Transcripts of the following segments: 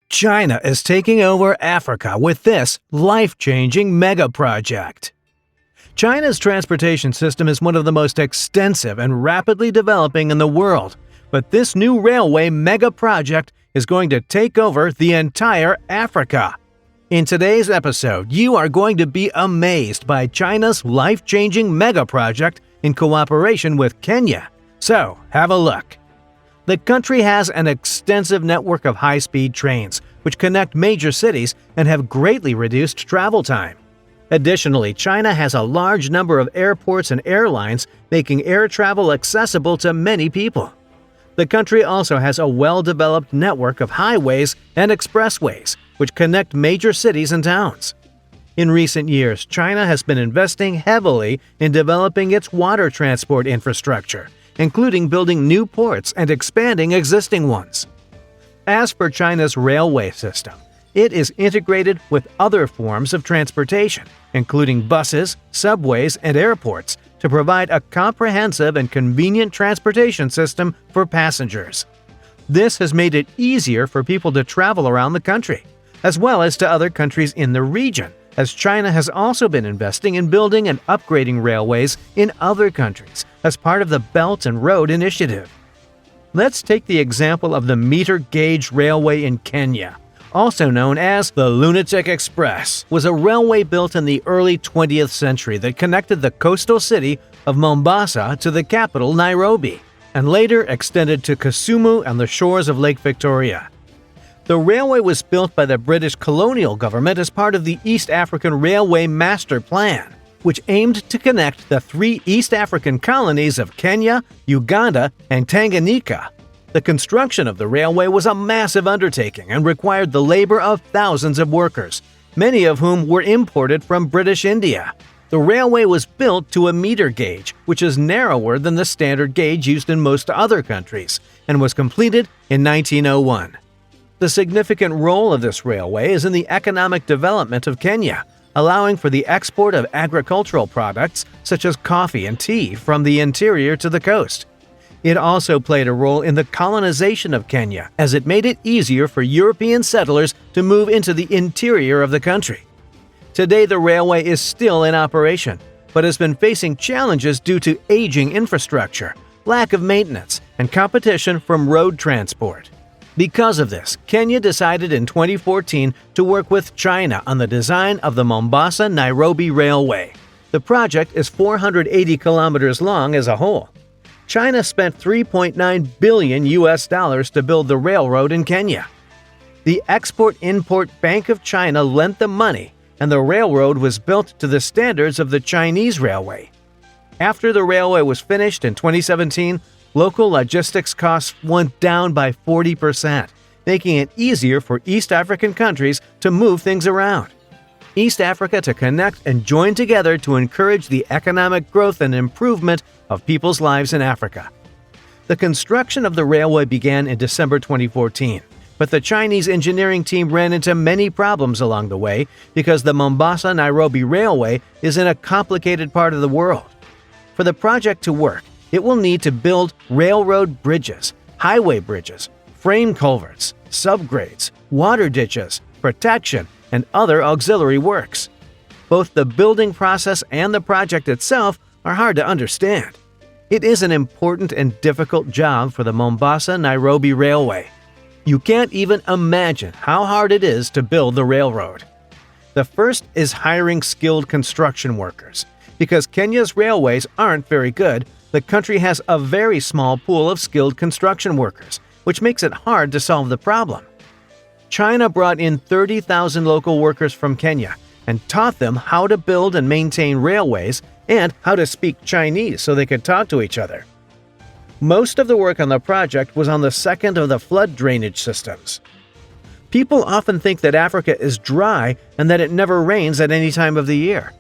China is taking over Africa with this life-changing megaproject. China's transportation system is one of the most extensive and rapidly developing in the world, but this new railway megaproject is going to take over the entire Africa. In today's episode, you are going to be amazed by China's life-changing megaproject in cooperation with Kenya. So, have a look. The country has an extensive network of high-speed trains, which connect major cities and have greatly reduced travel time. Additionally, China has a large number of airports and airlines, making air travel accessible to many people. The country also has a well-developed network of highways and expressways, which connect major cities and towns. In recent years, China has been investing heavily in developing its water transport infrastructure, including building new ports and expanding existing ones. As for China's railway system, it is integrated with other forms of transportation, including buses, subways, and airports, to provide a comprehensive and convenient transportation system for passengers. This has made it easier for people to travel around the country, as well as to other countries in the region, as China has also been investing in building and upgrading railways in other countries as part of the Belt and Road Initiative. Let's take the example of the meter gauge railway in Kenya, also known as the Lunatic Express, was a railway built in the early 20th century that connected the coastal city of Mombasa to the capital Nairobi, and later extended to Kisumu and the shores of Lake Victoria. The railway was built by the British colonial government as part of the East African Railway Master Plan, which aimed to connect the three East African colonies of Kenya, Uganda, and Tanganyika. The construction of the railway was a massive undertaking and required the labor of thousands of workers, many of whom were imported from British India. The railway was built to a meter gauge, which is narrower than the standard gauge used in most other countries, and was completed in 1901. The significant role of this railway is in the economic development of Kenya, allowing for the export of agricultural products such as coffee and tea from the interior to the coast. It also played a role in the colonization of Kenya, as it made it easier for European settlers to move into the interior of the country. Today, the railway is still in operation, but has been facing challenges due to aging infrastructure, lack of maintenance, and competition from road transport. Because of this, Kenya decided in 2014 to work with China on the design of the Mombasa-Nairobi Railway. The project is 480 kilometers long as a whole. China spent $3.9 billion to build the railroad in Kenya. The Export-Import Bank of China lent the money, and the railroad was built to the standards of the Chinese railway. After the railway was finished in 2017, local logistics costs went down by 40%, making it easier for East African countries to move things around. East Africa to connect and join together to encourage the economic growth and improvement of people's lives in Africa. The construction of the railway began in December 2014, but the Chinese engineering team ran into many problems along the way because the Mombasa-Nairobi Railway is in a complicated part of the world. For the project to work, it will need to build railroad bridges, highway bridges, frame culverts, subgrades, water ditches, protection, and other auxiliary works. Both the building process and the project itself are hard to understand. It is an important and difficult job for the Mombasa-Nairobi Railway. You can't even imagine how hard it is to build the railroad. The first is hiring skilled construction workers. Because Kenya's railways aren't very good, the country has a very small pool of skilled construction workers, which makes it hard to solve the problem. China brought in 30,000 local workers from Kenya and taught them how to build and maintain railways and how to speak Chinese so they could talk to each other. Most of the work on the project was on the second of the flood drainage systems. People often think that Africa is dry and that it never rains at any time of the year.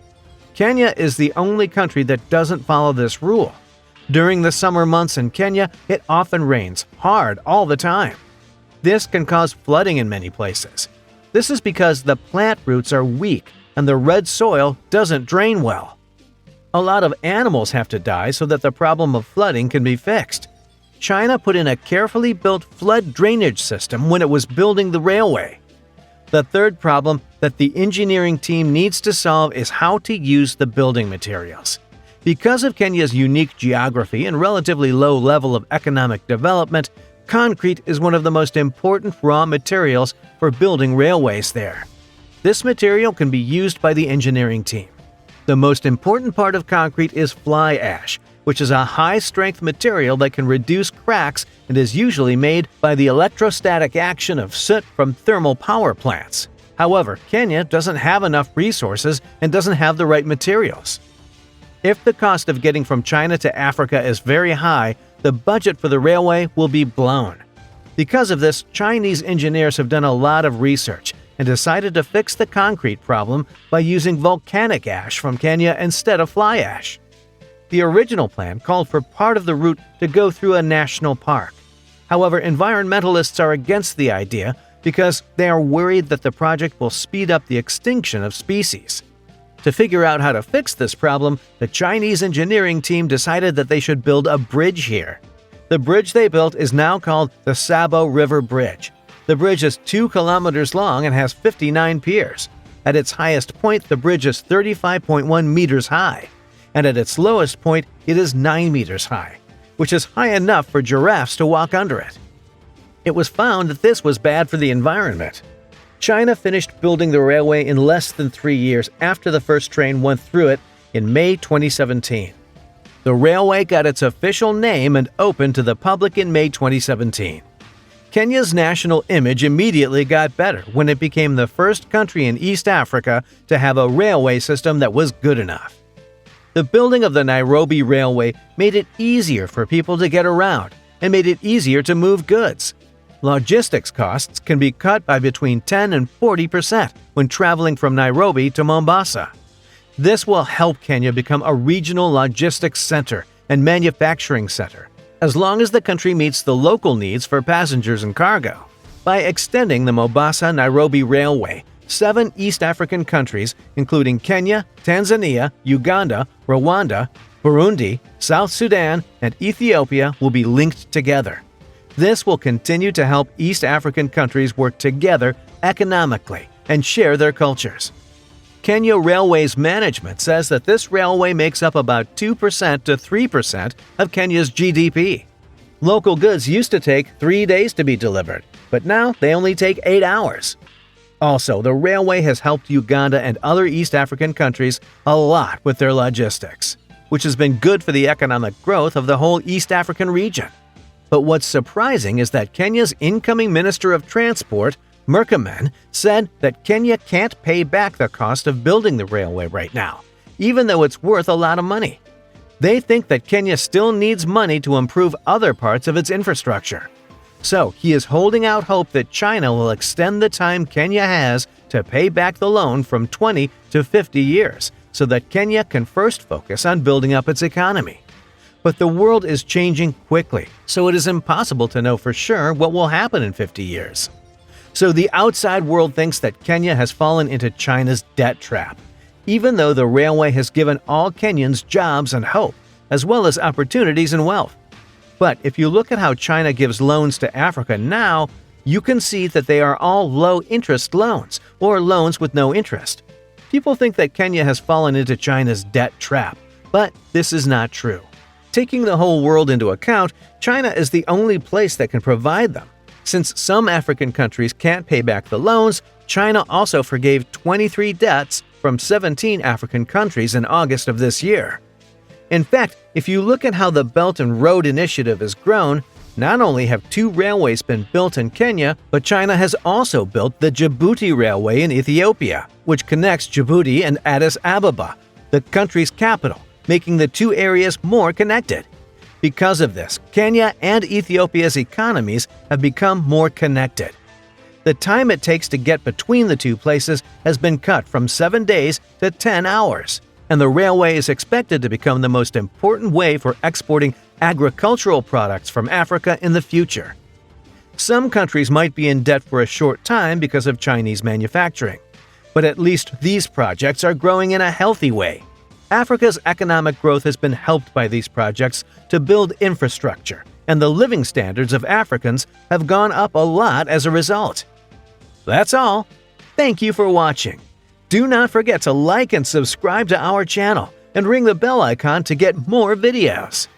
Kenya is the only country that doesn't follow this rule. During the summer months in Kenya, it often rains hard all the time. This can cause flooding in many places. This is because the plant roots are weak and the red soil doesn't drain well. A lot of animals have to die so that the problem of flooding can be fixed. China put in a carefully built flood drainage system when it was building the railway. The third problem that the engineering team needs to solve is how to use the building materials. Because of Kenya's unique geography and relatively low level of economic development, concrete is one of the most important raw materials for building railways there. This material can be used by the engineering team. The most important part of concrete is fly ash, which is a high-strength material that can reduce cracks and is usually made by the electrostatic action of soot from thermal power plants. However, Kenya doesn't have enough resources and doesn't have the right materials. If the cost of getting from China to Africa is very high, the budget for the railway will be blown. Because of this, Chinese engineers have done a lot of research and decided to fix the concrete problem by using volcanic ash from Kenya instead of fly ash. The original plan called for part of the route to go through a national park. However, environmentalists are against the idea because they are worried that the project will speed up the extinction of species. To figure out how to fix this problem, the Chinese engineering team decided that they should build a bridge here. The bridge they built is now called the Sabo River Bridge. The bridge is 2 kilometers long and has 59 piers. At its highest point, the bridge is 35.1 meters high, and at its lowest point, it is 9 meters high, which is high enough for giraffes to walk under it. It was found that this was bad for the environment. China finished building the railway in less than 3 years after the first train went through it in May 2017. The railway got its official name and opened to the public in May 2017. Kenya's national image immediately got better when it became the first country in East Africa to have a railway system that was good enough. The building of the Nairobi Railway made it easier for people to get around and made it easier to move goods. Logistics costs can be cut by between 10 and 40% when traveling from Nairobi to Mombasa. This will help Kenya become a regional logistics center and manufacturing center, as long as the country meets the local needs for passengers and cargo. By extending the Mombasa-Nairobi Railway, 7 East African countries, including Kenya, Tanzania, Uganda, Rwanda, Burundi, South Sudan, and Ethiopia, will be linked together. This will continue to help East African countries work together economically and share their cultures. Kenya Railways Management says that this railway makes up about 2% to 3% of Kenya's GDP. Local goods used to take 3 days to be delivered, but now they only take 8 hours. Also, the railway has helped Uganda and other East African countries a lot with their logistics, which has been good for the economic growth of the whole East African region. But what's surprising is that Kenya's incoming Minister of Transport, Murkomen, said that Kenya can't pay back the cost of building the railway right now, even though it's worth a lot of money. They think that Kenya still needs money to improve other parts of its infrastructure. So he is holding out hope that China will extend the time Kenya has to pay back the loan from 20 to 50 years, so that Kenya can first focus on building up its economy. But the world is changing quickly, so it is impossible to know for sure what will happen in 50 years. So the outside world thinks that Kenya has fallen into China's debt trap, even though the railway has given all Kenyans jobs and hope, as well as opportunities and wealth. But if you look at how China gives loans to Africa now, you can see that they are all low-interest loans, or loans with no interest. People think that Kenya has fallen into China's debt trap, but this is not true. Taking the whole world into account, China is the only place that can provide them. Since some African countries can't pay back the loans, China also forgave 23 debts from 17 African countries in August of this year. In fact, if you look at how the Belt and Road Initiative has grown, not only have 2 railways been built in Kenya, but China has also built the Djibouti Railway in Ethiopia, which connects Djibouti and Addis Ababa, the country's capital, making the 2 areas more connected. Because of this, Kenya and Ethiopia's economies have become more connected. The time it takes to get between the 2 places has been cut from 7 days to 10 hours, and the railway is expected to become the most important way for exporting agricultural products from Africa in the future. Some countries might be in debt for a short time because of Chinese manufacturing, but at least these projects are growing in a healthy way. Africa's economic growth has been helped by these projects to build infrastructure, and the living standards of Africans have gone up a lot as a result. That's all. Thank you for watching. Do not forget to like and subscribe to our channel and ring the bell icon to get more videos.